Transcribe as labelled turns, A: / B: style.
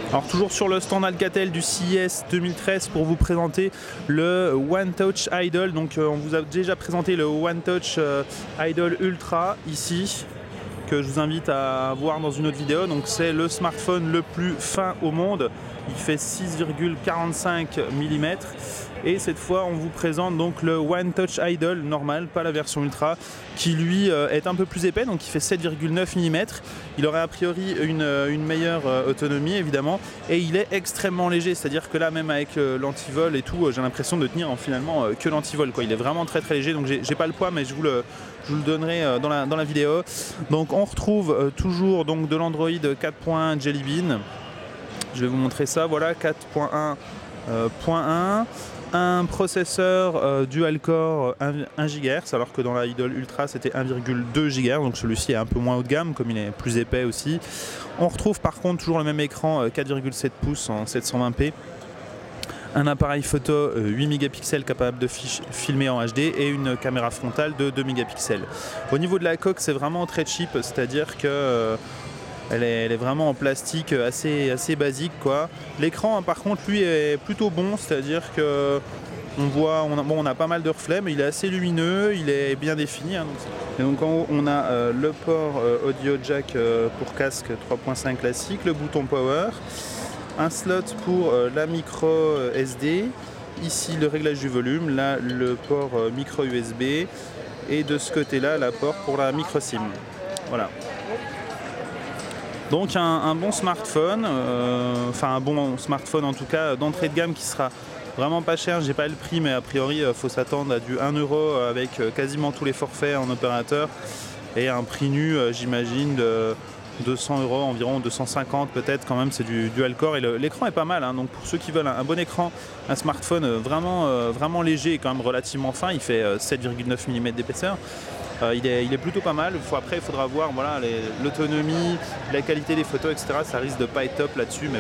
A: Alors toujours sur le stand Alcatel du CES 2013 pour vous présenter le One Touch Idol. Donc on vous a déjà présenté le One Touch Idol Ultra ici, que je vous invite à voir dans une autre vidéo. Donc c'est le smartphone le plus fin au monde. Il fait 6,45 mm. Et cette fois on vous présente donc le One Touch Idol normal, pas la version Ultra, qui lui est un peu plus épais, donc il fait 7,9 mm. Il aurait a priori une meilleure autonomie évidemment, et il est extrêmement léger, c'est-à-dire que là même avec l'antivol et tout, j'ai l'impression de tenir finalement que l'antivol, quoi. Il est vraiment très léger, donc j'ai pas le poids, mais je vous le donnerai dans la vidéo. Donc on retrouve toujours donc de l'Android 4.1 Jelly Bean. Je vais vous montrer ça, voilà, 4.1.1. Un processeur dual-core 1 GHz, alors que dans la Idol Ultra c'était 1,2 GHz, donc celui-ci est un peu moins haut de gamme comme il est plus épais aussi. On retrouve par contre toujours le même écran 4,7 pouces en 720p, un appareil photo 8 mégapixels capable de filmer en HD et une caméra frontale de 2 mégapixels. Au niveau de la coque, c'est vraiment très cheap, c'est-à-dire que elle est vraiment en plastique assez basique, quoi. L'écran par contre lui est plutôt bon, c'est-à-dire que on a pas mal de reflets, mais il est assez lumineux, il est bien défini, hein. Et donc en haut on a le port audio jack pour casque 3.5 classique, le bouton power, un slot pour la micro SD, ici le réglage du volume, là le port micro USB, et de ce côté là la port pour la micro SIM. Voilà. Donc un bon smartphone, enfin un bon smartphone en tout cas d'entrée de gamme qui sera vraiment pas cher. J'ai pas le prix, mais a priori il faut s'attendre à du 1 € avec quasiment tous les forfaits en opérateur, et un prix nu j'imagine de 200 €, environ 250 peut-être, quand même. C'est du dual core et l'écran est pas mal, hein. Donc pour ceux qui veulent un bon écran, un smartphone vraiment léger et quand même relativement fin, il fait 7,9 mm d'épaisseur. Il est plutôt pas mal. Après il faudra voir, voilà, l'autonomie, la qualité des photos, etc. Ça risque de pas être top là-dessus, mais